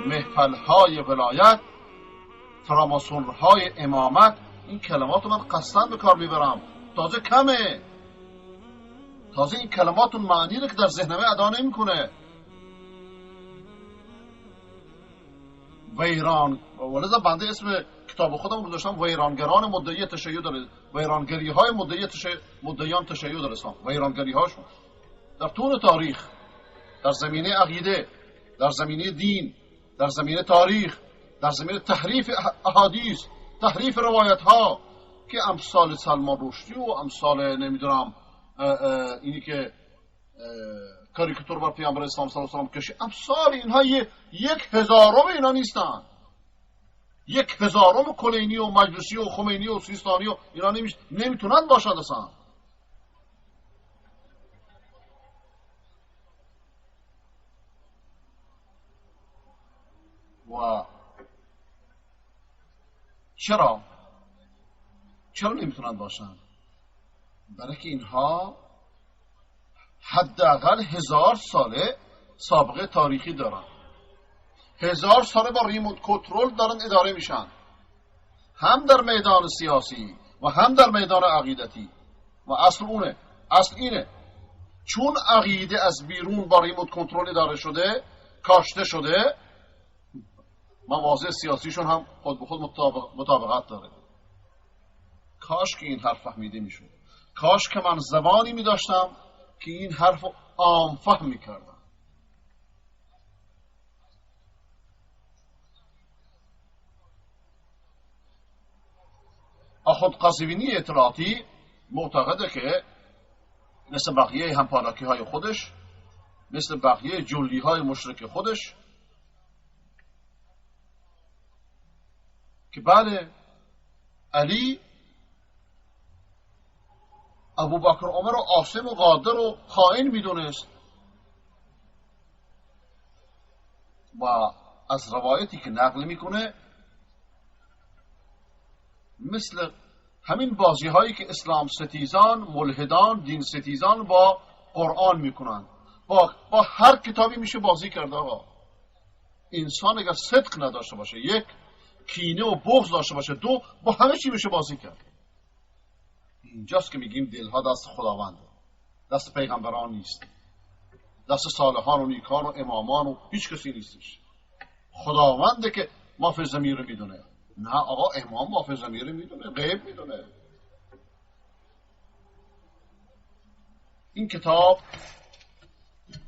محفل‌های ولایت، فراماسون‌های امامت. این کلمات من قصداً به کار میبرم، تازه کمه، تازه این کلمات اون معنی رو که در ذهنمه ادا نمیکنه. ویران، ولذا بنده اسم کتاب خودم گذاشتم ویرانگران مدعی تشیع داره، ویرانگری های مدعیان تشیع در اسلام. ویرانگری هاشون در طول تاریخ، در زمینه عقیده، در زمینه دین، در زمینه تاریخ، در زمینه تحریف احادیث، تحریف روایت ها، که امثال سلمان رشدی و امثال نمیدونم اینی که کاریکاتور بر پیامبر اسلام صلی الله علیه و آله کشی، امثال اینها 1/1000 اینا نیستن. 1/1000 کلینی و مجلسی و خمینی و سیستانی و اینا نمیتونن باشد اصلا. و چرا نمیتونن باشن؟ برای که اینها حداقل 1000 ساله سابقه تاریخی دارن، 1000 ساله با ریموت کنترل دارن اداره میشن، هم در میدان سیاسی و هم در میدان عقیدتی. و اصل اینه چون عقیده از بیرون با ریموت کنترل اداره شده، کاشته شده، مواضع سیاسیشون هم خود به خود مطابقت داره. کاش که این حرف فهمیده میشد، کاش که من زبانی میداشتم که این حرف عام فهم میکردم. آخوند قزوینی اطلاعاتی معتقده که مثل بقیه همپالاکی های خودش، مثل بقیه جلی های مشرک خودش، که بله علی ابوبکر عمر و عاصم و قادر و خائن میدونست، و از روایتی که نقل میکنه مثل همین بازی هایی که اسلام ستیزان، ملحدان، دین ستیزان با قرآن میکنن، با هر کتابی میشه بازی کرده. آقا انسان اگر صدق نداشته باشه، 1 کینه و بغض داشته باشه، 2 با همه چی میشه بازی کرد. اینجاست که میگیم دلها دست خداونده، دست پیغمبران نیست، دست صالحان و نیکان و امامان و هیچ کسی نیستش. خداونده که ما فی ضمیر میدونه. نه آقا، امام ما فی ضمیر میدونه، غیب میدونه. این کتاب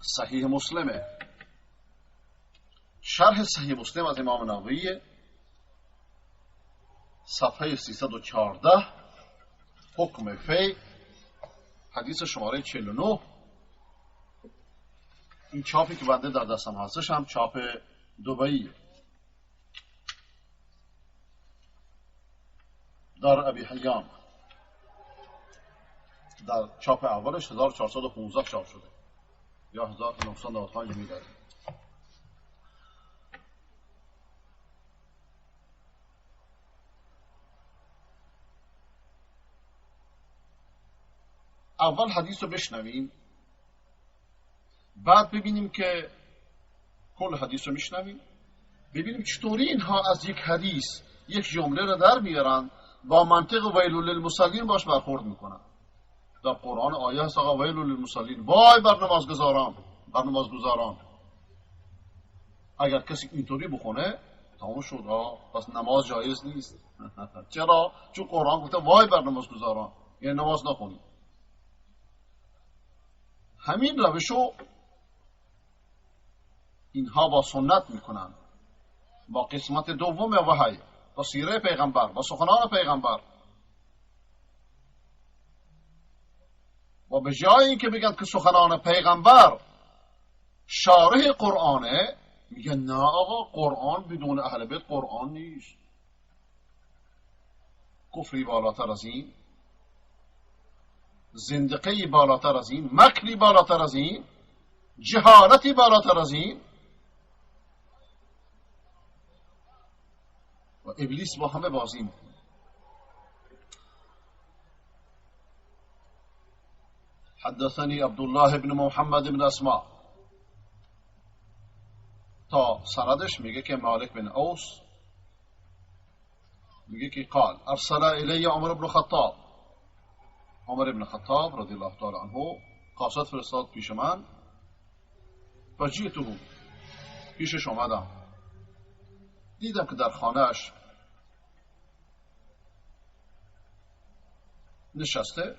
صحیح مسلمه، شرح صحیح مسلم از امام نووی، صفحه 314، حکم فی، حدیث شماره 49. این چاپی که بنده در دستم هستش هم چاپ دبیه، دار ابی حیان، در چاپ اولش 1415 چاپ شده یا 1995 میلادی. اول حدیث رو بشنویم، بعد ببینیم که کل حدیث رو میشنویم، ببینیم چطوری اینها از یک حدیث یک جمله رو در میارن، با منطق ویل للمصلین باش برخورد میکنن. در قرآن آیه هست آقا ویل للمصلین، وای بر نمازگزاران. اگر کسی اینطوری بخونه تمام شد، پس نماز جایز نیست. چرا؟ چون قرآن گفته وای بر نمازگزاران، یعنی نماز نخونید. همین روشو اینها با سنت میکنن، با قسمت دوم وحی، با سیره پیغمبر، با سخنان پیغمبر. و به جای اینکه بگن که سخنان پیغمبر شارح قرآنه، میگن نه آقا، قرآن بدون اهل بیت قرآن نیست. کفری بالاتر از این، زندقی بالاتر از این، مکری بالاتر از این، جهالتی بالاتر از این. و ابلیس با همه بازی میکنه. حدثني عبد الله بن محمد بن اسماء تا سندش میگه که مالک بن اوس میگه که قال ارسل الی عمر بن خطاب، عمر بن خطاب رضی الله تعالی عنه قاصد فرستاد پیش من، فجئته، پیشش آمدم، دیدم که در خانهش نشسته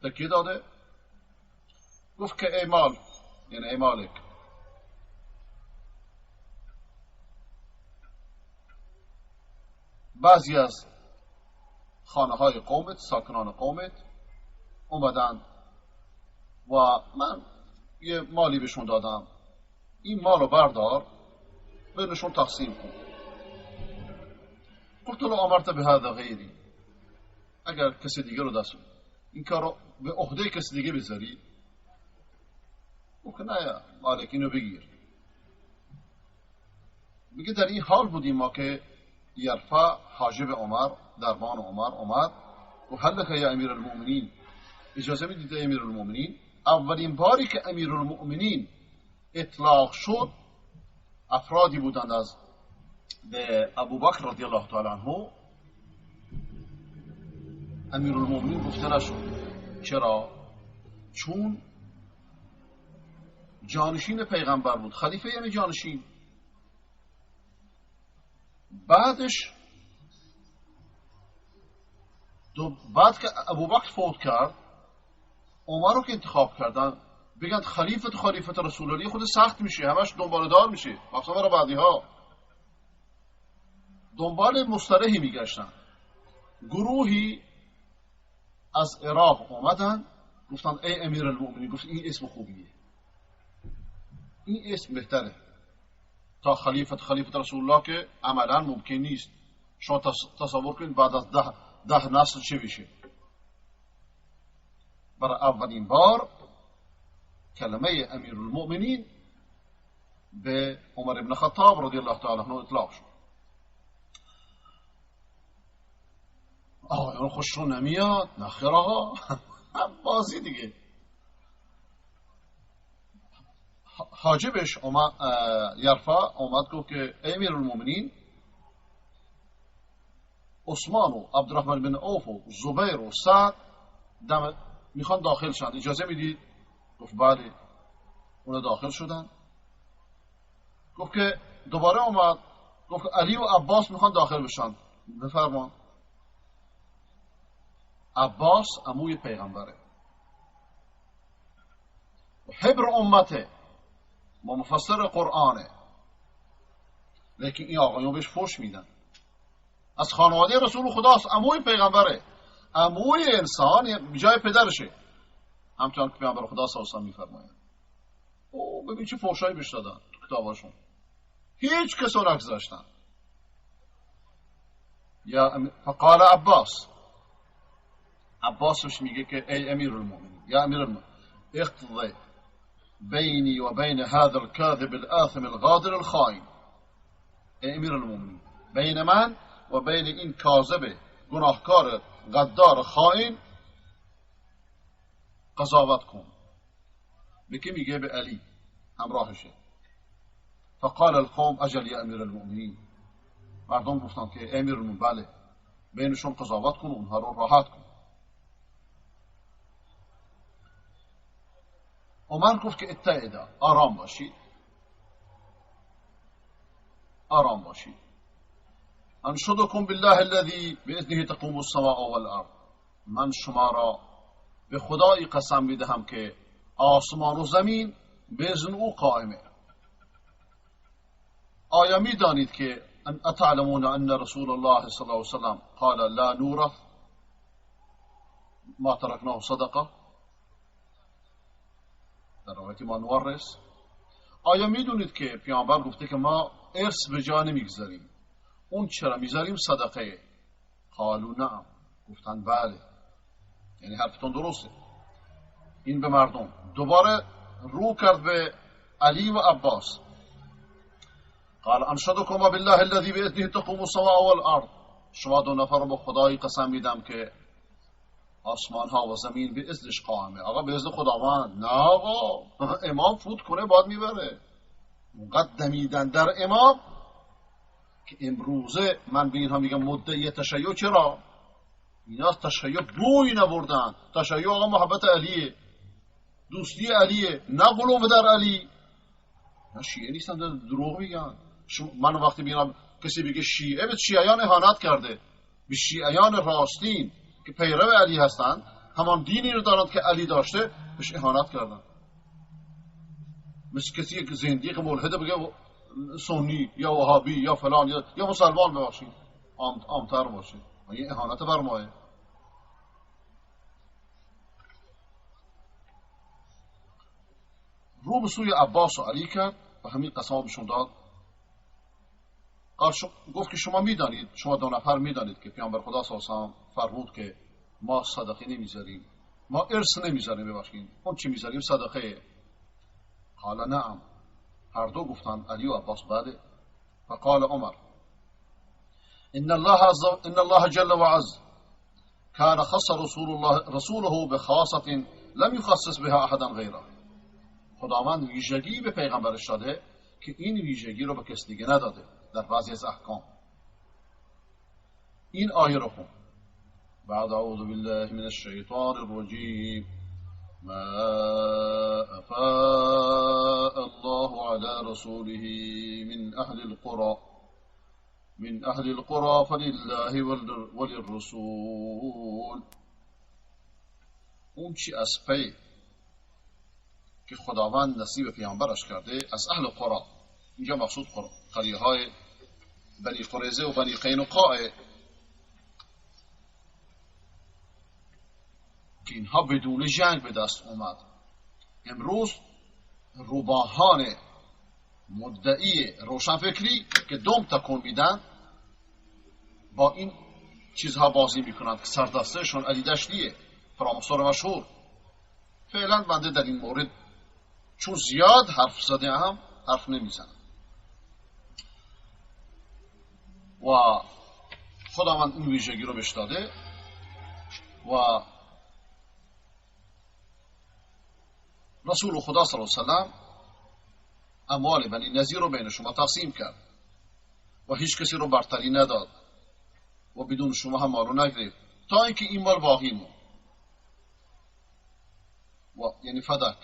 تکیه داده. گفت که ای مال، یعنی ای مالک، بعضی از خانه های قومت، ساکنان قومت اومدن و من یه مالی بهشون دادم، این مال رو بردار بینشون تقسیم کن. قلت له امرت به هذا غیری، اگر کسی دیگه رو دست این کار رو به عهده کسی دیگه بذاری، گفت نه یا مالک اینو بگیر. میگه در این حال بودیم ما که یرفع حاجب عمر، دربان عمر اومد و هل لك یا امیر المؤمنین، اجازه میدید امیر المؤمنین. اولین باری که امیر المؤمنین اطلاق شد افرادی بودند از به ابوبکر رضی الله تعالی عنه. امیر المؤمنین گفته نشد. چرا؟ چون جانشین پیغمبر بود، خلیفه یعنی جانشین. بعدش بعد که ابوبکر فوت کرد، عمر رو که انتخاب کردن بگن خلیفت رسول الله، خود سخت میشه، همش دنبال دار میشه، مخصوصا برای بعدی ها دنبال مصطلحی میگشتن. گروهی از عراق اومدن گفتن ای امیر المؤمنین، گفت این اسم خوبیه، این اسم بهتره تا خلیفت رسول الله که عملا ممکن نیست. شما تصور کنید بعد از ده نسل چه بشه. برای اولین بار کلمه امیر المؤمنین به عمر بن خطاب رضی الله تعالی عنه اطلاق شد. آقایان خوششون نمیاد؟ نخیر آقا، بازی دیگه. حاجبش یرفع اومد گفت که امیر المؤمنین عثمان و عبدالرحمن بن عوف و زبیر و سعد میخوان داخل شدن، اجازه میدید؟ گفت بله. اونا داخل شدن. گفت که دوباره اومد گفت علی و عباس میخوان داخل بشن، بفرمان. عباس عموی پیغمبره، حبر امته و مفسر قرآنه، لیکن این آقایون بهش فوش میدن. از خانواده رسول خداست، عموی پیغمبره، عموی انسان جای پدرشه، همچنان که پیغمبر خدا صلی الله علیه و آله میفرماید. او ببین چه فوشایی بهش دادن تو کتاباشون، هیچ کس رو نگذاشتن. فقال عباسش میگه که ای امیر المؤمنین، یا امیر المؤمنین اقتضی بینی و بین هذا الكاذب الآثم الغادر الخائن. ای امیر المؤمنین، بین من و بین این کاذب گناهکار غدار خائن قضاوت کن. به کی میگه؟ به علی همراهشه. فقال القوم اجل یا امیر المؤمنین، مردم گفتن که امیر المؤمنین بله، بینشون قضاوت کن و اونها رو راحت کن. عمر گفت که اتعدا، آرام باشید، آرام باشید. انشدکم بالله الذی باذنه تقوم السماء والارض، من شما را به خدایی قسم میدهم که آسمان و زمین به اذن او قائمه. آیا میدانید که اتعلمون ان رسول الله صلی الله علیه وسلم قال لا نورث ما ترکناه صدقه، در روایت ما نورث. آیا میدونید که پیامبر گفته که ما ارث به جا نمیگذاریم، اون چرا میذاریم؟ صدقه. قالوا نعم، گفتن بله، یعنی حرفتون درسته. این به مردم. دوباره رو کرد به علی و عباس، قال انشدکم بالله الذی باذنه تقوم السماء والارض، شما دو نفر رو به خدایی قسم میدم که آسمان ها و زمین به اذنش قائمه. آقا به اذن خداوند؟ نه آقا، امام فوت کنه باید میبره. مقدمیدن در امام که امروزه من به اینها میگم مدعی تشیع. چرا؟ اینا تشیع بوی نبردن. تشیع آقا محبت علیه، دوستی علیه، نه غلو در علی. نه شیعه نیستن، دروغ میگن. من وقتی بینم کسی بگه شیعه، به شیعیان اهانت کرده. به شیعیان راستین که پیرو علی هستند، همان دینی رو دارند که علی داشته، بهش اهانت کردن. مثل کسی که زندیق ملحده بگه سنی یا وهابی یا فلان یا مسلمان ببخشید، عامتر باشید. این اهانت بر ماه. رو به سوی عباس و علی کرد و همین قسم بهشون داد. گفت که شما میدانید، شما دو نفر میدانید که پیامبر خدا صلی الله علیه و آله فرمود که ما صدقه نمیذاریم، ما ارث نمیذاریم، ببخشید اون چی میذاریم صدقه. قال نعم. هر دو گفتند، علی و عباس بله. فقال عمر ان الله جل وعز كان خص رسوله بخاصة لم يخصص بها احدا غیره. خداوند ویژگی به پیغمبرش داده که این ویژگی رو به کس دیگه نداده در بعضی از احکام. این آیه رو خون. بعد اعوذ بالله من الشیطان الرجیم ما افاء الله على رسوله من اهل القرى فلله وللرسول. اون چی از پی که خداوند نصیب پیامبرش کرده از اهل قرى، اینجا مقصود قریه های بنی قریظه و بنی قینقاع، که اینها بدون جنگ به دست اومد. امروز روباهان مدعی روشنفکری که دم تکون میدن با این چیزها بازی میکنند که سردستهشون علی دشتیه، فرامسور مشهور. فعلا بنده در این مورد چون زیاد حرف زده هم حرف نمیزنم. و خداوند این ویژگی رو بهش داده و رسول خدا صلی الله علیه و سلم اموال بنی نظیر رو بین شما تقسیم کرد و هیچ کسی رو برتری نداد و بدون شما هم مال رو نگرفت تا اینکه این مال باقی موند. و یعنی فدک.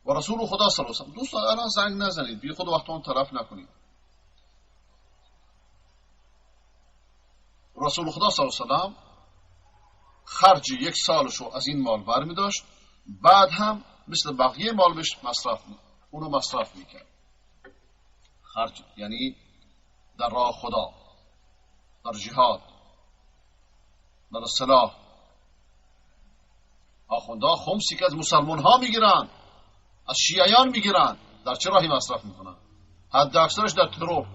و رسول خدا صلی الله علیه و سلم، دوستان الان زنگ نزنید، بی خود وقتون طرف نکنید. رسول خدا صلی الله علیه و سلم خرج یک سالشو از این مال برمی داشت، بعد هم مثل بقیه مال بهش اونو مصرف میکرد. خرج یعنی در راه خدا، در جهاد، در سلاح. آخونده خمسی که از مسلمان ها میگیرن، از شیعیان میگیرن، در چه راهی مصرف میکنن؟ حد اکثرش در ترور.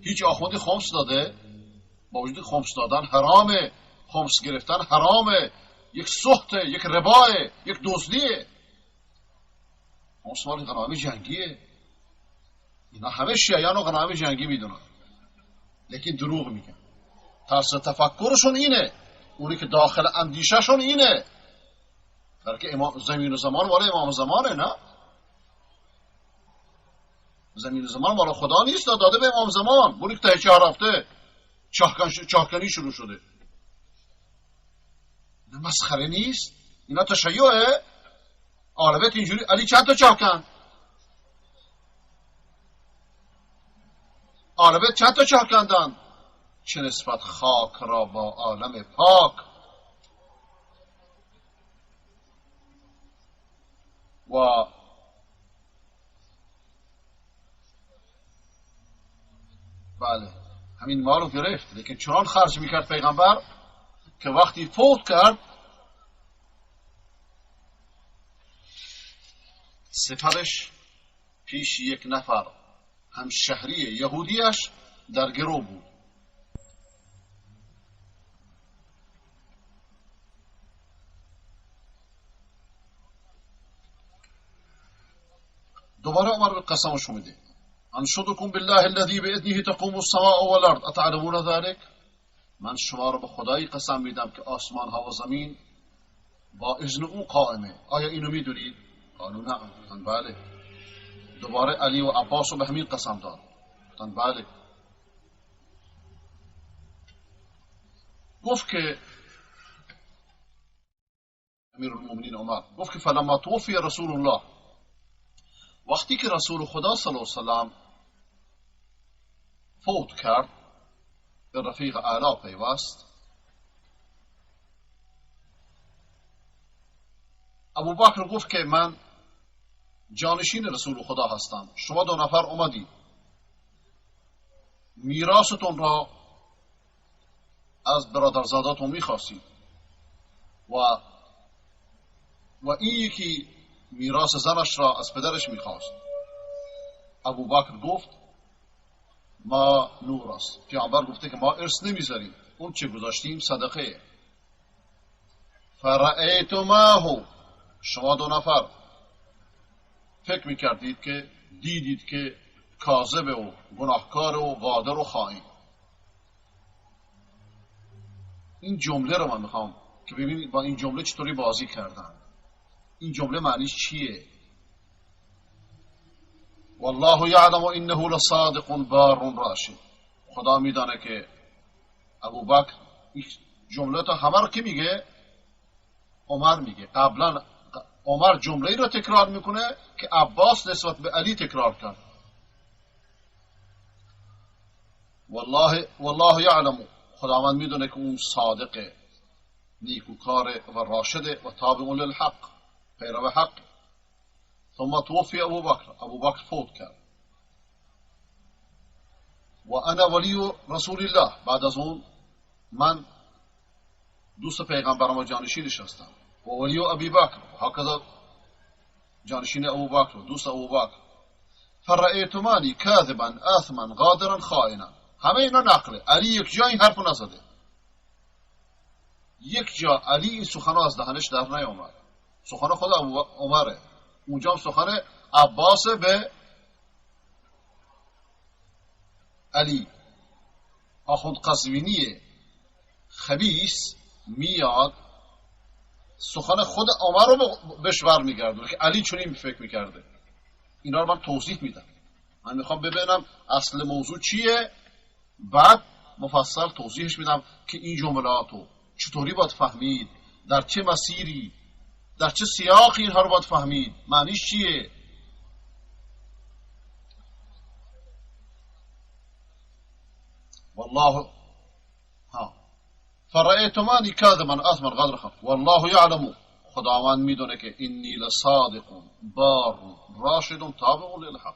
هیچ آخوندی خمس داده؟ با وجود خمس دادن حرامه، خمس گرفتن حرامه، یک سخته، یک رباه، یک دزدیه. خمس مال غنایم جنگیه. اینا همه شیعیان رو غنایم جنگی میدونن، لیکن دروغ میگن. طرز تفکرشون اینه، اونی که داخل اندیشهشون اینه. بلکه زمین و زمان مال امام زمانه. نه، زمین و زمان مال خدا نیست، داده به امام زمان. بونی که ته چهار هفته چاهکنی شروع شده. نه مسخره نیست، اینا تشیعه. آل بیت اینجوری. علی چند تا چاهکن؟ آل بیت چند تا چاهکندن؟ چه نسبت خاک را با عالم پاک. و بله همین مال رو گرفت، لیکن چنان خرج میکرد پیغمبر که وقتی فوت کرد سپرش پیش یک نفر همشهری یهودیش در گرو بود. دوباره عمر به قسمش میده. انشدکم بالله الذی باذنه تقوم السماء والارض اتعلمون ذلك. من شما رو به خدایی قسم میدم که آسمان ها و زمین با اذن او قائمه. آیا اینو میدونید؟ قالوا نعم. بله. دوباره علی و عباس رو به همین قسم داد. گفتن بله. گفت که امیر المؤمنین عمر گفت که فلما توفی رسول الله، وقتی که رسول خدا صلی الله علیه وسلم فوت کرد، به رفیق اعلی پیوست، ابو بکر گفت که من جانشین رسول خدا هستم، شما دو نفر اومدید میراثتون را از برادرزاداتون میخواستید و این یکی میراث زنش را از پدرش میخواست. ابو بکر گفت ما نورث، پیامبر گفته که ما ارث نمیذاریم، اون چه گذاشتیم صدقه. فرأیتماه، شما دو نفر فکر میکردید که دیدید که کاذب و گناهکار و غادر و خائن. این جمله رو من میخوام که ببینید با این جمله چطوری بازی کردن. این جمله معنیش چیه؟ والله یعلم انه لصادق بار راشد. خدا میدانه که ابو بکر این جمله تا همه رو کی میگه؟ عمر میگه. قبلا عمر جمله رو تکرار میکنه که عباس نسبت به علی تکرار کرد. والله یعلم، خداوند میدونه که اون صادقه، نیکوکاره و راشده و تابع للحق، پیرو حق. ثم توفی ابو بکر فوت کرد. و انا ولی رسول الله، بعد از اون من دوست پیغمبرم و جانشینش هستم. و ولی ابی بکر، هکذا جانشین ابو بکر، دوست ابو بکر. فرأیتمانی کاذبا آثما غادرا خائنا. همه اینا نقله. علی یک جا این حرف نزده، یک جا علی این سخنو از دهنش در نیامد. سخن خود عمره، اونجا هم سخن عباس به علی. آخوند قزوینی خبیث میاد سخن خود عمر رو بهش برمیگردونه که علی چنین فکر میکرده. اینا رو من توضیح میدم. من میخوام ببینم اصل موضوع چیه، بعد مفصل توضیحش میدم که این جملاتو چطوری باید فهمید، در چه مسیری، در چه سیاقی اینها رو باید فهمید، معنیش چیه. والله فرأیتمانی کاذبا آثما غادرا خائنا والله یعلم، خداوند میدونه که انی لصادق بار راشد تابع للحق.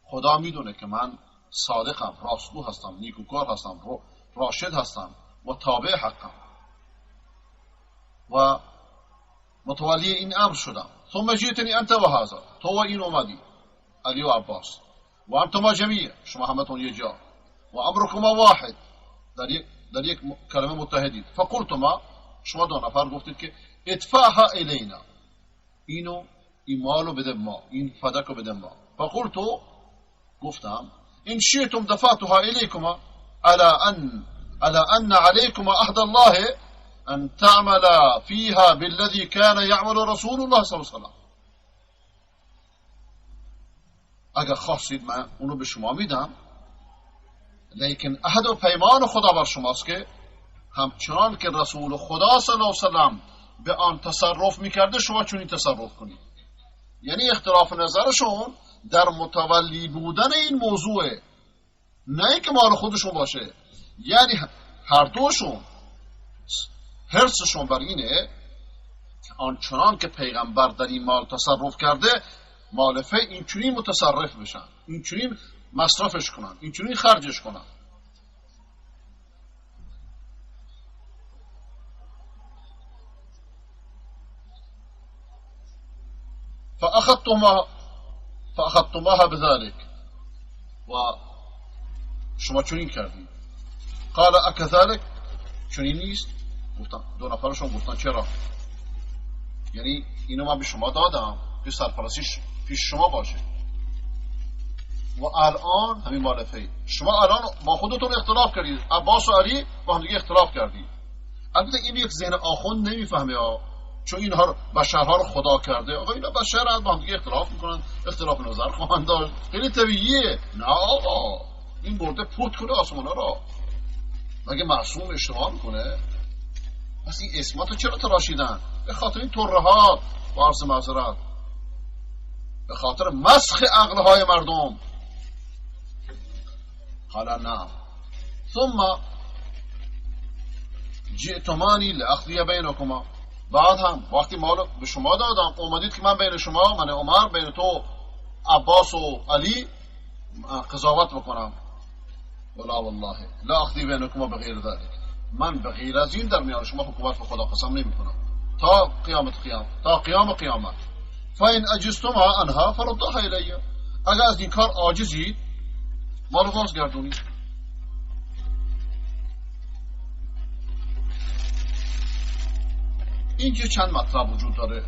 خدا میدونه که من صادقم، راستگو هستم، نیکوکار هستم، راشد هستم و تابع حقم و متولی این امر شدم. ثم جئتنی انت و هذا، تو و این اومدی، علی و عباس، و انتما جمیع، شما همتون یه جا، و امرکما واحد، در یک کلمه متحدید. فقلتما، شما دو نفر گفتید که ادفعها الینا، اینو این مالو بده ما، این فدکو بده ما. فقلتو، گفتم ان شئتم دفعتها الیکما على ان علیکما عهد الله ان تعمل فيها بالذي كان يعمل رسول الله صلی الله علیه وسلم. اگر خواستید من اونو به شما میدم، لیکن عهد و پیمان خدا بر شماست که همچنان که رسول خدا صلی الله علیه وسلم به آن تصرف میکرده شما چنین تصرف کنید. یعنی اختلاف نظرشون در متولی بودن این موضوعه، نه اینکه مال خودشون باشه. یعنی هر دوشون حرصشون بر اینه آنچنان که پیغمبر در این مال تصرف کرده، مال فی اینچنین متصرف بشن، اینچنین مصرفش کنن، اینچنین خرجش کنن. فأخذتماها بذلك، و شما چنین کردید. قال اکذلك، چنین نیست؟ گفتن دو نفرشون گفتن چرا؟ یعنی اینو من به شما دادم که سرپرستیش پیش شما باشه و الان همین مالفه شما الان با خودتون اختلاف کردید، عباس و علی با هم دیگه اختلاف کردید. البته این یک ذهن آخوند نمیفهمه ها، چون اینها رو بشرها رو خدا کرده. آقا اینا بشر با هم دیگه اختلاف میکنن، اختلاف نظر خواهند داشت، خیلی طبیعیه. نه آقا این برده پوت کنه آسمانا را. مگه معصوم اشتباه میکنه؟ پس این اسماتو چرا تراشیدن؟ به خاطر این ترهات با عرض معذرت، به خاطر مسخ عقلهای مردم. حالا نه ثم جئتمانی لأقضی بینکما، بعد هم وقتی مال به شما دادم اومدید که من بین شما، من عمر، بین تو عباس و علی قضاوت بکنم. ولا والله لا اقضی بینکما بغیر ذلك، من بغیر از این در میان شما حکومت به خدا قسم نمی کنم تا قیام قیامت. فاین اجزتما عنها فردوها الی، اگر از این کار عاجزید مالو بازگردونید. اینجا چند مطلب وجود داره.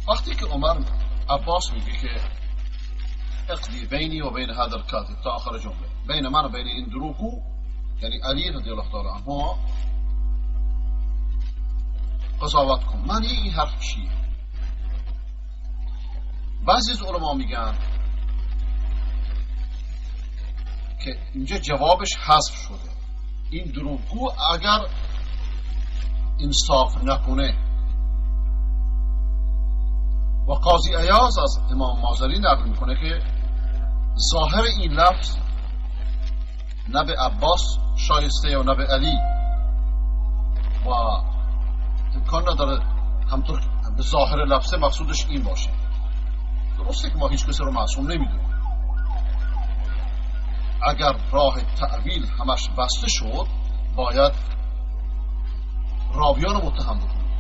وقتی که عمر عباس میگه که اقضی بینی و بین هذا الکاتب تا آخر جمله، بین من و بین این دروغگو یعنی علی رضی الله تعالی عنه قضاوت کن. معنی این حرف چیه؟ بعضی از علما میگن که اینجا جوابش حذف شده. این دروغگو اگر انصاف نکنه، و قاضی عیاض از امام مازری نقل میکنه که ظاهر این لفظ نه به عباس شایسته و نه به علی، و امکان نداره همطور به ظاهر لفظه مقصودش این باشه. درسته که ما هیچ کسی رو معصوم نمیدونیم. اگر راه تعویل همش بسته شد باید راویان رو متهم بکنیم،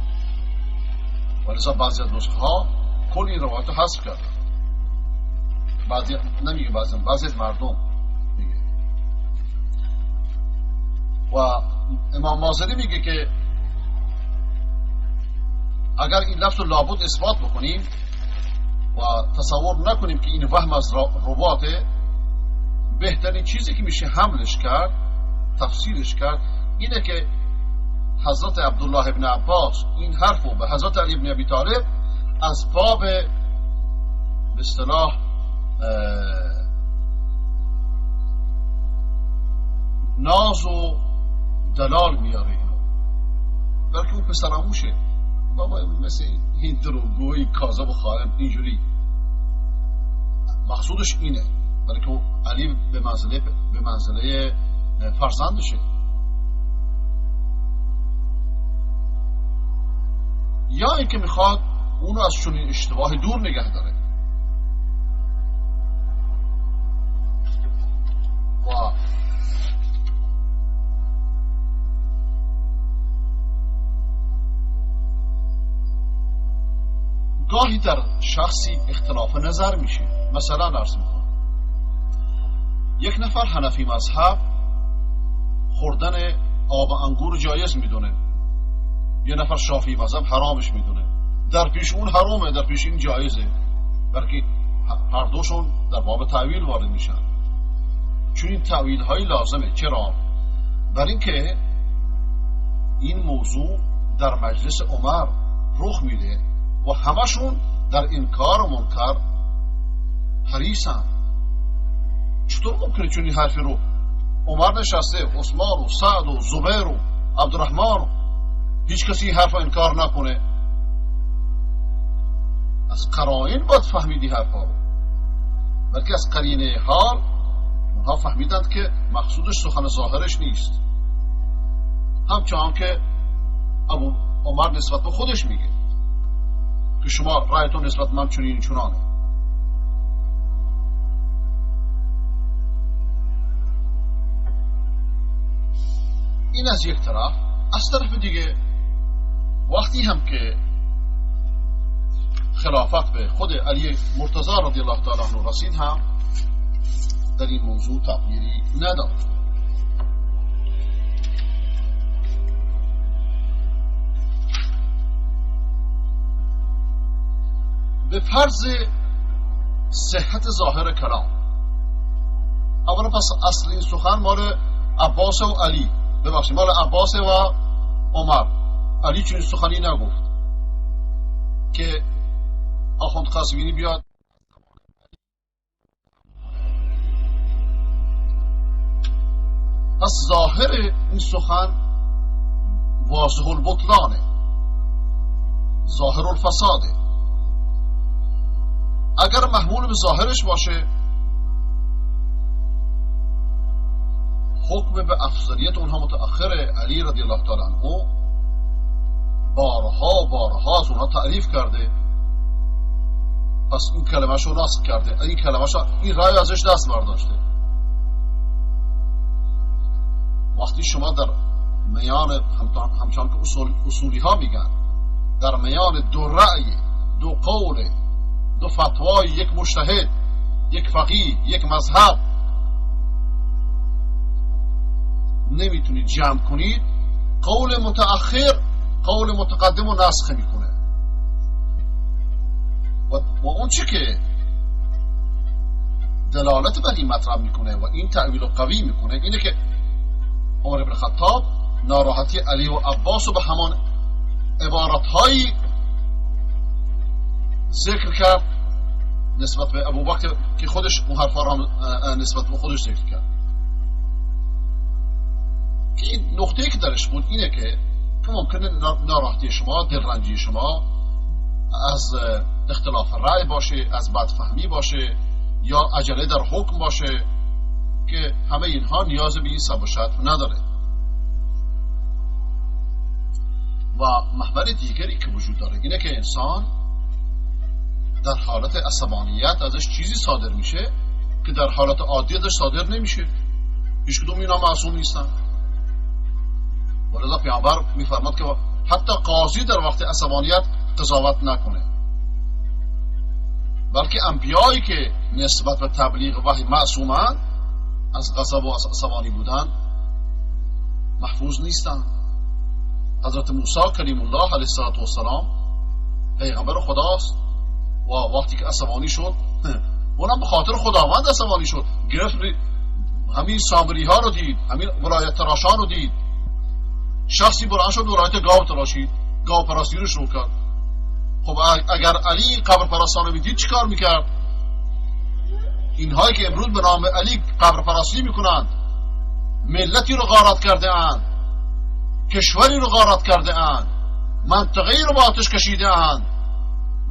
ولذا بعضی از نسخه ها کل این روایت رو حذف کردن. بعضی نمیگه، بعضی از مردم میگه. و امام مازری میگه که اگر این لفظ رو لابد اثبات بکنیم و تصور نکنیم که این وهم از رواته، بهترین چیزی که میشه حملش کرد، تفسیرش کرد، اینه که حضرت عبدالله ابن عباس این حرف رو به حضرت علی ابن ابی طالب از باب به اصطلاح ناز و دلال میاره اینو، بلکه اون پسرموشه بابا مثل این دروغگوی کاذب و خائن اینجوری مقصودش اینه، بلکه علی به منزله فرزندشه. یا اینکه میخواد اونو از چنین اشتباه دور نگه داره. و گاهی در شخصی اختلاف نظر میشه. مثلا عرض میکنم یک نفر حنفی مذهب خوردن آب انگور جایز میدونه، یه نفر شافعی مذهب حرامش میدونه. در پیش اون حرامه، در پیش این جایزه، بلکه هر دوشون در باب تعویل وارد میشن. چون این تعویل های لازمه. چرا؟ برای اینکه این موضوع در مجلس عمر رخ میده و همشون در انکار و منکر حریصن. چطور ممکنه چون این حرفی رو عمر نشسته، عثمان و سعد و زبیر و عبدالرحمن، هیچ کسی این حرف انکار نکنه؟ از قرائن باید فهمیدی حرفا رو، بلکه از قرینه حال اونها فهمیدند که مقصودش سخن ظاهرش نیست. همچنان که ابو عمر نسبت به خودش میگه که شما رایتون نسبت من چنین چنانه. این از یک طرف. از طرف دیگه وقتی هم که خلافت به خود علی مرتضی رضی الله تعالی عنه رسید هم در این موضوع تغییری نداد. به فرض صحت ظاهر کلام، اولا پس اصل این سخن مال عباس و علی، ببخشید مال عباس و عمر، علی چون سخنی نگفت که آخوند قزوینی بیاد از ظاهر این سخن واضح البطلانه، ظاهر الفساده. اگر محمول به ظاهرش باشه حکم به افضلیت اونها متأخره. علی رضی الله تعالی عنه بارها از اونها تعریف کرده، پس این کلمه‌ش رو نسخ کرده، این رای ازش دست برداشته. وقتی شما در میان همچنان که اصولی ها میگن در میان دو رأی، دو قول، دو فتوای یک مجتهد، یک فقیه، یک مذهب نمیتونید جمع کنید، قول متأخر قول متقدم رو نسخ میکنه. و اون چی که دلالت بر این مطلب میکنه و این تعویل قوی میکنه اینه که عمر بن خطاب ناراحتی علی و عباس رو به همان عبارتهایی ذکر کرد نسبت به ابوبکر که خودش اون حرفا رو نسبت به خودش ذکر کرد. که این نقطه‌ای که درش بود اینه که ممکنه ناراحتی شما، دلرنجی شما از اختلاف رأی باشه، از بدفهمی باشه، یا عجله در حکم باشه، که همه اینها نیاز به این سبب و شرط نداره. و محور دیگری که وجود داره اینه که انسان در حالت عصبانیت ازش چیزی صادر میشه که در حالت عادی ازش صادر نمیشه. هیچ کدوم اینا معصوم نیستن. ولذا پیامبر میفرماد که حتی قاضی در وقت عصبانیت قضاوت نکنه، بلکه انبیایی که نسبت به تبلیغ وحی معصومن از غضب و عصبانی بودن محفوظ نیستن. حضرت موسی کلیم الله علیه السلام پیغمبر خداست و وقتی که عصبانی شد اونم به خاطر خداوند عصبانی شد، گرفت همین سامری ها رو دید، همین ولایت تراشان رو دید، شخصی بلند شد ولایت گاو تراشید، گاو پرستی رو شروع کرد. خب اگر علی قبر پرستان رو میدید چیکار میکرد؟ اینهایی که امروز به نام علی قبر پرستی میکنند ملتی رو غارت کرده اند، کشوری رو غارت کرده اند، منطقه‌ای رو با آتش کشیده اند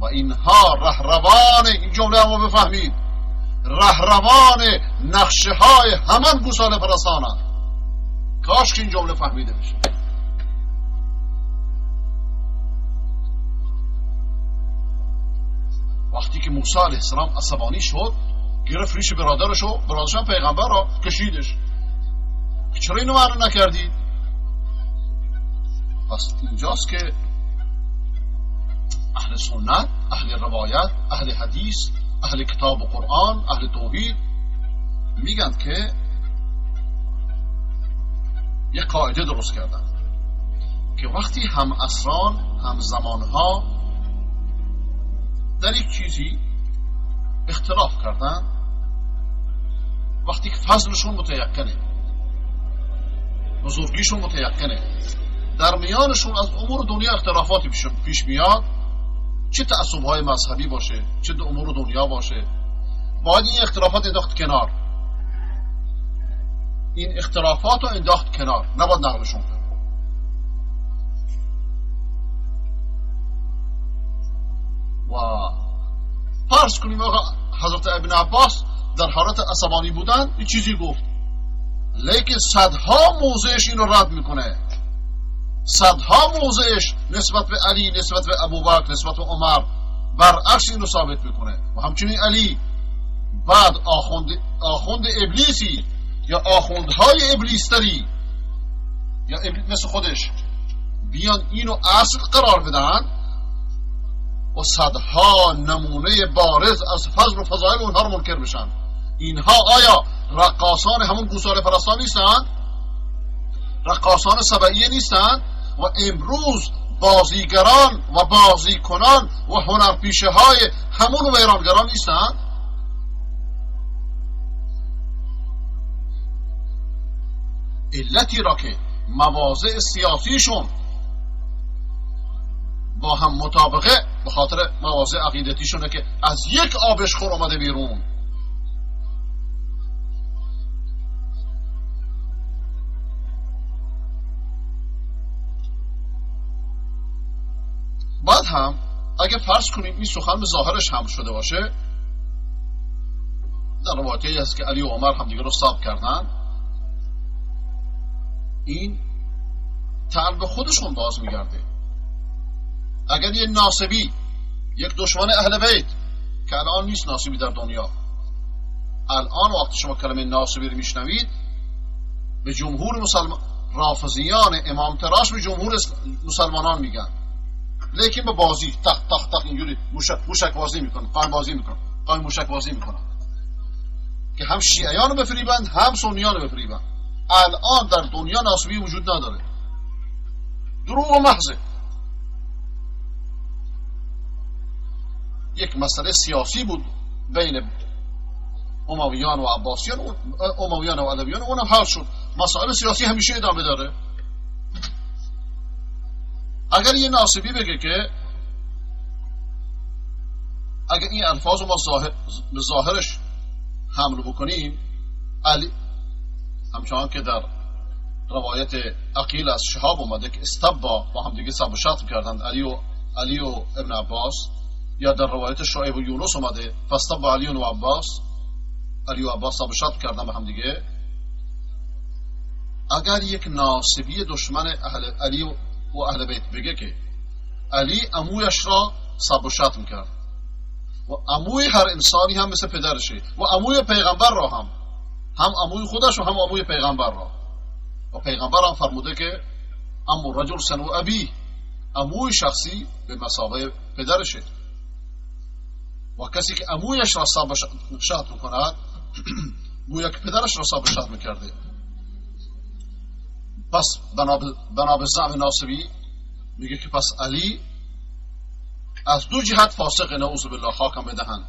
و اینها رهروان، این جمله ما بفهمید، رهروان نقشه های همان گوساله پرستان اند. کاش که این جمله فهمیده بشه. وقتی که موسی علیه السلام عصبانی شد گرفت ریش برادرش هم پیغمبر را کشیدش. چرا اینو معنا نکردی؟ پس اینجاست که اهل سنت، اهل روایت، اهل حدیث، اهل کتاب و قرآن، اهل توحید میگن که یک قاعده درست کردن که وقتی هم عصران، هم زمانها در یک چیزی اختلاف کردن، وقتی که فضلشون متیقنه، بزرگیشون متیقنه، در میانشون از امور دنیا اختلافاتی پیش میاد، چه تعصب‌های مذهبی باشه چه امور دنیا باشه، باید این اختلافات انداخت کنار. این اختلافات رو انداخت کنار، نباید نقلشون کرد. و فرض کنیم آقا حضرت ابن عباس در حالت عصبانی بودن این چیزی گفت، لیکن صدها موضعش این رو رد میکنه، صدها موضعش نسبت به علی، نسبت به ابوبکر، نسبت به عمر برعکس این رو ثابت میکنه. و همچنین علی بعد آخوند ابلیسی یا آخوندهای ابلیستری یا مثل خودش بیان اینو اصل قرار بدن و صدها نمونه بارز از فضل و فضایل اونها رو منکر بشن. اینها آیا رقاصان همون گوساله پرستان نیستن؟ رقاصان سبعیه نیستن؟ و امروز بازیگران و بازیکنان و هنرپیشه های همون ویرانگران نیستن؟ علتی را که مواضع سیاسیشون با هم مطابقه به خاطر مواضع عقیدتیشونه که از یک آبشخور اومده بیرون. بعد هم اگه فرض کنیم این سخن به ظاهرش هم شده باشه، در روایتی هست که علی و عمر هم دیگه رو ثابت کردن، این تعال به خودشون باز میگرده. اگر یه ناصبی، یک دشمن اهل بیت که الان نیست ناصبی در دنیا، الان وقتی شما کلمه ناصبی رو میشنوید به جمهور رافضیان امام تراش به جمهور مسلمانان میگن، لیکن به بازی تخت تخت تخت اینجوری موشک بازی میکنن، قایم بازی میکنن، قایم موشک بازی میکنن که هم شیعیان رو بفریبند هم سنیان رو بفریبند. الان در دنیا ناصبی وجود نداره، دروغ محضه. یک مسئله سیاسی بود بین امویان و عباسیان، امویان و علویان، اونم حل شد. مسائل سیاسی همیشه ادامه داره. اگر یه ناصبی بگه که اگر این الفاظ ما به ظاهرش حمل بکنیم، علی همچنان که در روایت عقیل از شهاب اومده که استبا با هم دیگه سب و شتم کردند علی و ابن عباس، یا در روایت شعیب و یونس اومده فاستبا علی و عباس، علی و عباس سب و شتم کردن با هم دیگه. اگر یک ناصبی دشمن علی و اهل بیت بگه که علی عمویش را سب و شتم کرد و عموی هر انسانی هم مثل پدرشه و عموی پیغمبر را هم عموی خودش و هم عموی پیغمبر را، و پیغمبر هم فرموده که عمو رجل سنو ابی، عموی شخصی به مثابه پدرشه و کسی که عمویش را سب و شتم کند گویا که پدرش را سب و شتم کرده. پس بنا به زعم ناصبی میگه که پس علی از دو جهت فاسق، نعوذ بالله، خاکم بدهن،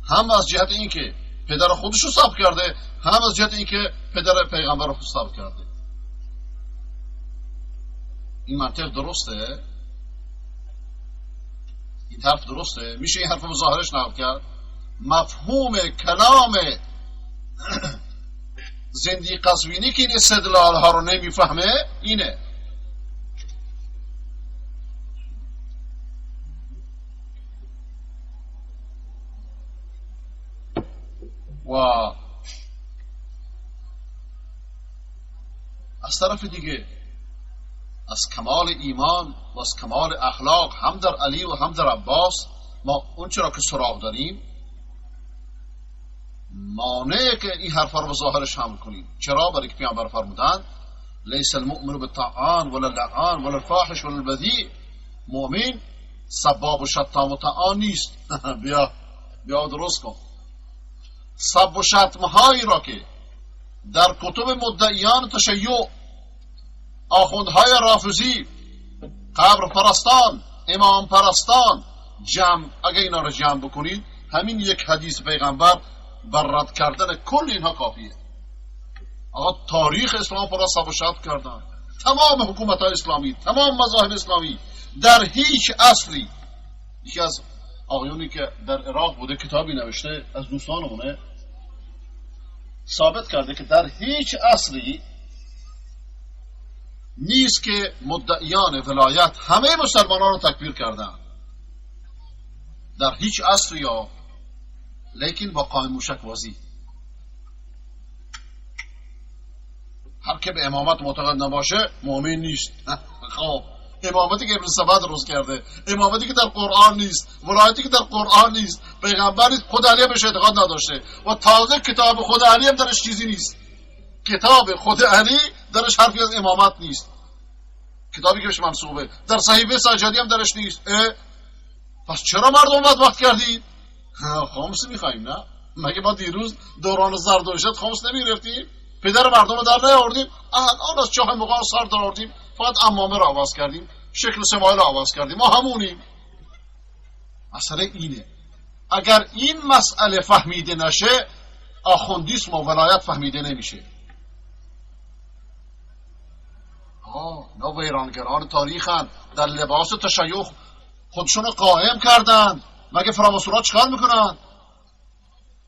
هم از جهت این که پدر خودش رو ثابت کرده، هم از جهت این که پدر پیغمبر رو ثابت کرده. این منطق درسته؟ این حرف درسته؟ میشه این حرف رو ظاهرش نقل کرد؟ مفهوم کلام زندی قزوینی که این استدلال ها رو نمیفهمه اینه. و از طرف دیگه از کمال ایمان و از کمال اخلاق هم در علی و هم در عباس ما اون چرا که سراغ داریم مانع که این حرفا رو به ظاهرش حمل کنیم. چرا؟ برای که پیامبر فرمودن لیس المؤمن بالطعان ولا اللعان ولا الفاحش ولا البذیء، مؤمن سباب و شتام و طعان نیست. بیا درست کن. سب و شتمهایی را که در کتب مدعیان تشیع، آخوندهای رافضی، قبر پرستان، امام پرستان اگه اینا رو جمع بکنید، همین یک حدیث پیغمبر بر رد کردن کل اینها کافیه. آقا تاریخ اسلام پر از سب و شتم کردن، تمام حکومت‌های اسلامی، تمام مذاهب اسلامی در هیچ عصری. یکی از آقایونی که در عراق بوده کتابی نوشته، از دوستانمونه، ثابت کرده که در هیچ عصری نیست که مدعیان ولایت همه مسلمانان رو تکفیر کردن، در هیچ عصری ها، لیکن با قائم موشک بازی. هر که به امامت معتقد نباشه مؤمن نیست. خب امامتی که ابن سبا درست کرده، امامتی که در قرآن نیست، ولایتی که در قرآن نیست، پیغمبر نیست، خود علی بهش اعتقاد نداشته و تازه کتاب خود علی هم درش چیزی نیست. کتاب خود علی درش حرفی از امامت نیست، کتابی که بهش منسوبه، در صحیفه سجادی هم درش نیست. پس چرا مردم بدبخت کردید؟ خمس میخوایم نه؟ مگه ما دیروز دوران زردشت خمس نمیگرفتیم؟ پدر مردم رو در نیاوردیم؟ الان از چاه مغان سر در آوردیم، فقط امامه رو عوض کردیم، شکل سمایل رو عوض کردیم، ما همونیم. مسئله اینه. اگر این مسئله فهمیده نشه، آخوندیسم و ولایت فهمیده نمیشه. اینا ویرانگران تاریخن، در لباس تشیع خودشونو قائم کردند. مگه فراماسون‌ها چیکار میکنن؟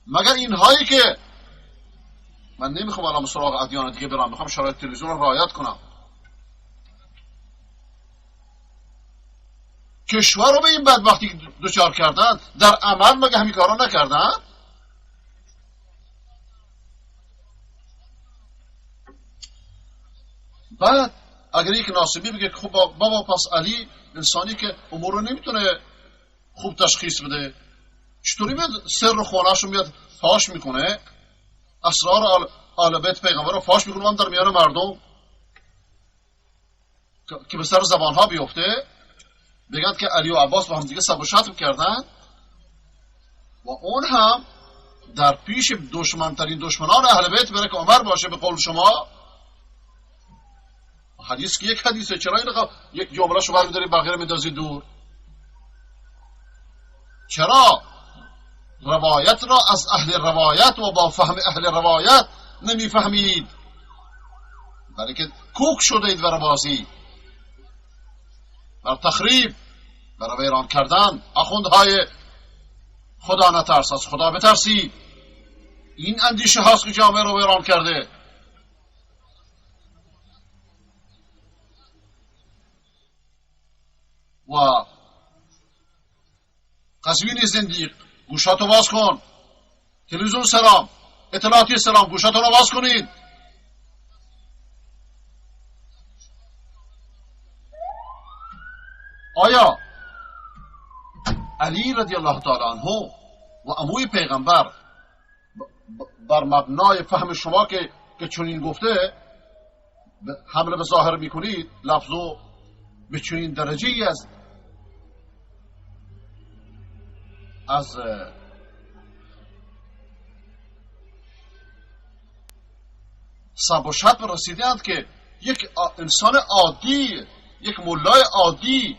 مگر اینهایی که من نمیخوام الان سراغ ادیان دیگه برم، میخوام شرایط تلویزیون رو رعایت کنم. کشور رو به این بدبختی دچار کردن، در عمل مگه همین کارا نکردن؟ بعد اگر یک ناصبی بگه خب بابا پس علی انسانی که امور رو نمیتونه خوب تشخیص بده، چطوری میاد سر خونه‌شو میاد فاش میکنه، اسرار آل بیت پیغمبر رو فاش میکنه در میان مردم که به سر زبانها بیفته، بگن که علی و عباس با هم دیگه سب و شتم کردن و اون هم در پیش دشمنترین دشمنان اهل بیت بره که عمر باشه. به قول شما حدیث که یک حدیثه، چرا این یک جمله شو برمی‌داری بقیه میندازی دور؟ چرا روایت را از اهل روایت و با فهم اهل روایت نمیفهمید؟ برای که کوک شده اید بر بازی، بر تخریب، بر ویران کردن. آخوندهای خدا نترس، از خدا بترسید. این اندیشه هاست که جامعه رو ویران کرده. و قزوین زندیق، گوشاتو باز کن. تلویزیون سلام، اطلاعاتی سلام، گوشاتو رو باز کنید. آیا علی رضی الله تعالی عنه و عموی پیغمبر بر مبنای فهم شما که چنین گفته حمله به ظاهر میکنید، لفظو به چنین درجه ای از سب و شتم رسیدند که یک انسان عادی، یک ملای عادی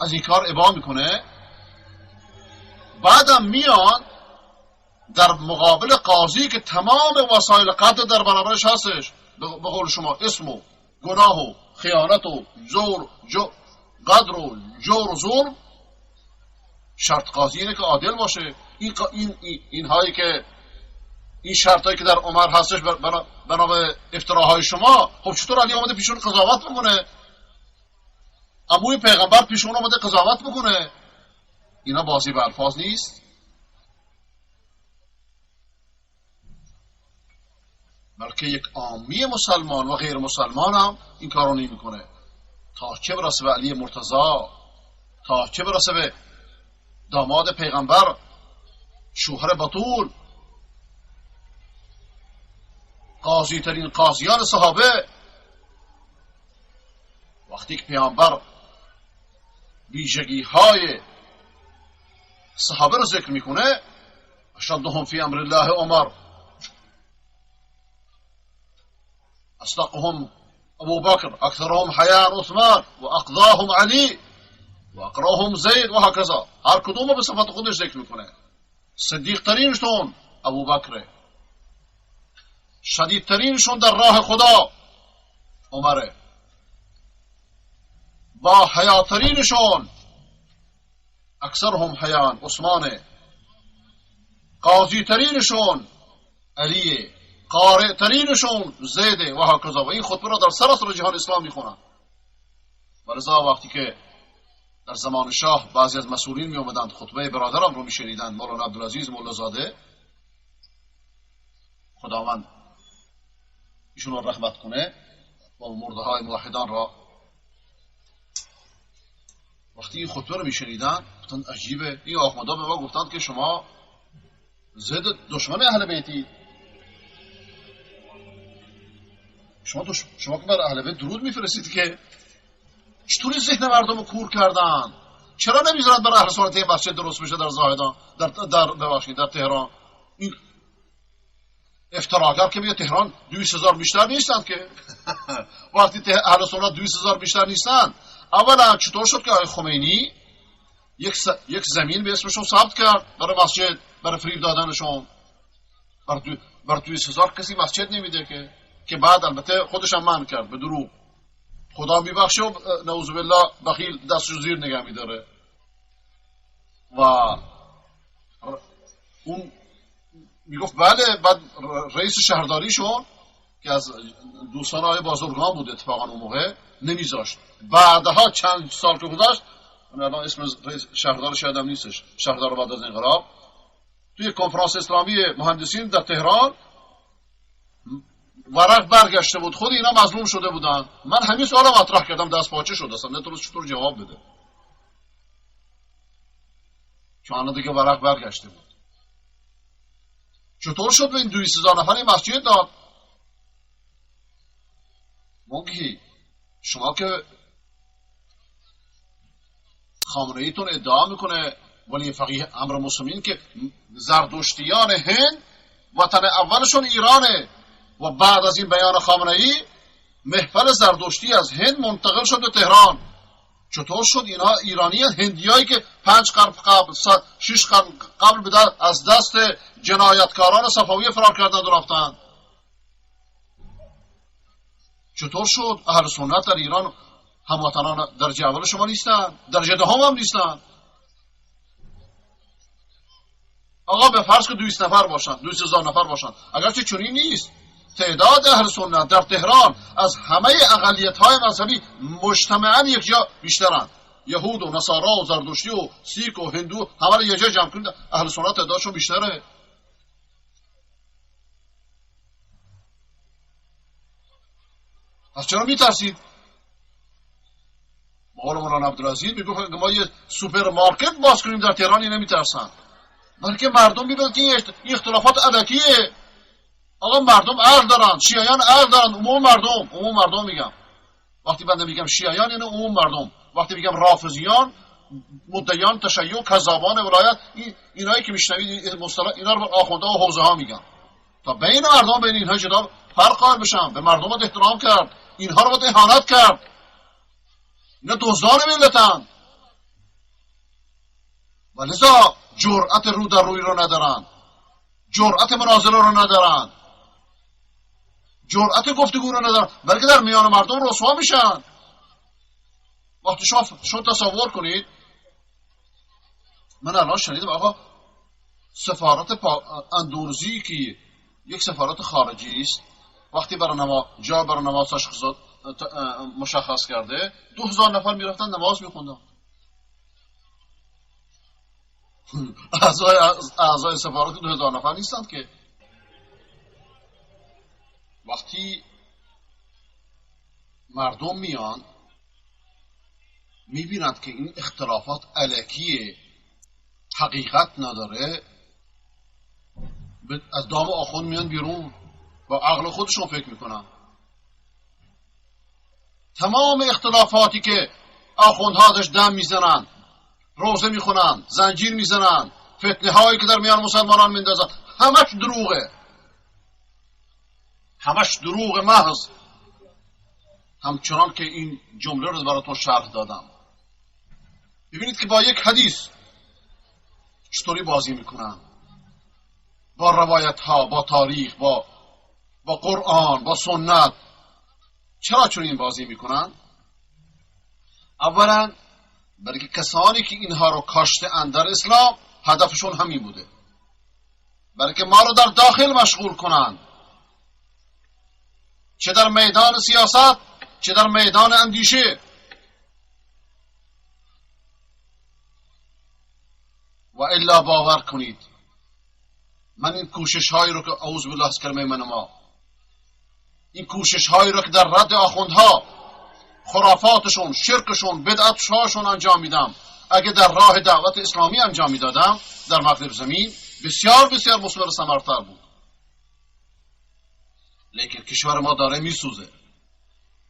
از این کار ابا میکنه، بعدم میان در مقابل قاضی که تمام وسایل قتل در برابرش هستش، به قول شما اسم و گناه و خیانت و زور قدر و جور و ظلم، شرط قاضی اینه که عادل باشه. اینهایی که این شرطایی که در عمر هستش بنا به افتراهای شما، خب چطور علی آمده پیشون قضاوت بکنه؟ عموی پیغمبر پیشون آمده قضاوت بکنه؟ اینا بازی به الفاظ نیست. بلکه یک عامی مسلمان و غیر مسلمان هم این کارو نمیکنه. تا چه برسه به علی مرتضی، تا چه برسه به داماد پیغمبر، شوهر بطول، قاضی ترین قاضیان صحابه. وقتی که پیغمبر ویژگی های صحابه رو ذکر میکنه، اشدهم فی امر الله عمر، اصدقهم ابو بکر، اکثرهم حیاء عثمان و اقضاهم علی و اقراهم زید و هکذا. هر کدوم به صفت خودش ذکر میکنه. صدیق ترینشون ابو بکره، شدید ترینشون در راه خدا عمره، با حیاترینشون اکثرهم حیان عثمانه، قاضی ترینشون علیه، قارئ ترینشون زیده و هکذا. و این خطبه را در سراسر جهان اسلام میخونن. ولذا وقتی که در زمان شاه بعضی از مسئولین می اومدند خطبه برادرم رو میشنیدند، مولانا عبدالعزیز مولازاده، خداوند ایشون رو رحمت کنه، و مرده های موحدان را، وقتی این خطبه رو میشنیدن گفتن عجیبه، این آخوندا به ما گفتند که شما ضد دشمن اهل بیتی، شما که بر اهل بیت درود میفرستید، که چطوری ذهن مردم رو کور کردن؟ چرا نمیذارن بر اهل سنت مسجد درست بشه در زاهدان، در تهران؟ این افتراگر که میگه تهران 200,000 بیشتر نیستند که وقتی اهل سنت 200,000 بیشتر نیستن، اولا چطور شد که آقای خمینی یک زمین به اسمشون ثبت کرد برای مسجد، برای فریب دادنشون؟ برای 200,000 کسی مسجد نمیده که بعد البته خودش هم منع کرد به دروغ. خدا میبخشه و نعوذ بالله بخیل دستش زیر نگه میداره. و اون میگفت بله. بعد رئیس شهرداریشون که از دوستان آقای بازرگان بود اتفاقا اون موقع نمیذاشت. بعدها چند سال که گذشت، الان اسم رئیس شهردار شاید هم نیستش، شهردار بعد از انقلاب، توی کنفرانس اسلامی مهندسین در تهران ورق برگشته بود، خود اینا مظلوم شده بودن. من همین سوال مطرح کردم، دست پاچه شد، اصلا نتونست چطور جواب بده، چون الان دیگه ورق برگشته بود. چطور شد به این 200,000 نفر مسجد داد؟ مگی شما که خامنه ایتون ادعا میکنه ولی فقیه امر مسلمین که زردشتیان هند وطن اولشون ایرانه و بعد از این بیان خامنه ای محفل زردشتی از هند منتقل شد به تهران. چطور شد اینا ایرانی هندیایی که 5 قرن قبل 6 قرن قبل از دست جنایتکاران صفوی فرار کردند و رفتند؟ چطور شد اهل سنت در ایران هموطنان درجه اول شما نیستن، درجه دهم هم نیستن؟ آقا به فرض که 200 نفر باشن، 200,000 نفر باشن، اگرچه چنین نیست. تعداد اهل سنت در تهران از همه اقلیت‌های مذهبی مجتمعاً یک جا بیشترند. یهود و نصارا و زردشتی و سیک و هندو همه رو یه جا جمع کنید، اهل سنت تعدادشون بیشتره. پس چرا میترسید؟ قول مولانا عبدالعزیز میگفت ما یه سوپرمارکت باز کنیم در تهران، اینا میترسن. بلکه مردم میبینن که این اختلافات علکیه. آقا مردم عقل دارن، شیعیان عقل دارن، عموم مردم میگم. وقتی بنده میگم شیعیان یعنی عموم مردم. وقتی میگم رافضیان، مدعیان تشیع، کذابان ولایت، اینایی که میشنوید این مصطلح، اینا رو آخونده و حوزه ها میگن. تا بین مردم بین اینها جدا فرق قائل بشن، به مردم باید احترام کرد، اینها رو باید اهانت کرد. اینا دزدان ملتن و لذا جرأت رو در روی رو ندارن، جرأت مناظره رو ندارن، جرأت گفتگو رو ندارن، بلکه در میان مردم رسوا میشن. وقتی شما تصور کنید، من الان شنیدم آقا سفارت اندونزی که یک سفارت خارجی است، وقتی برای نماز مشخص کرده 2,000 نفر میرفتن نماز میخوندن. اعضای سفارت 2,000 نفر نیستند که. وقتی مردم میان میبینند که این اختلافات الکیه، حقیقت نداره، از دام آخوند میان بیرون، با عقل خودشون فکر میکنن. تمام اختلافاتی که آخوندها ازش دم میزنن، روزه میخونن، زنجیر میزنن، فتنه هایی که در میان مسلمانان میندازن، همش دروغه، همش دروغ محض. همچنان که این جمله رو براتون شرح دادم. ببینید که با یک حدیث چطوری بازی میکنن، با روایت ها، با تاریخ، با قرآن، با سنت. چرا چنین بازی میکنن؟ اولا برای کسانی که اینها رو کاشته اند در اسلام هدفشون همین بوده، برای که ما رو در داخل مشغول کنند، چه در میدان سیاست چه در میدان اندیشه. و الا باور کنید من این کوشش هایی رو که اعوذ بالله از کلمه من ما، این کوشش هایی رو که در رد آخوندها، خرافاتشون، شرکشون، بدعتشون انجام میدم، اگه در راه دعوت اسلامی انجام میدادم در مغرب زمین بسیار بسیار مثمر و ثمرتر بود. لیکن کشور ما داره میسوزه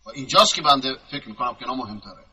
و اینجاست که بنده فکر میکنم که اینا مهمتره.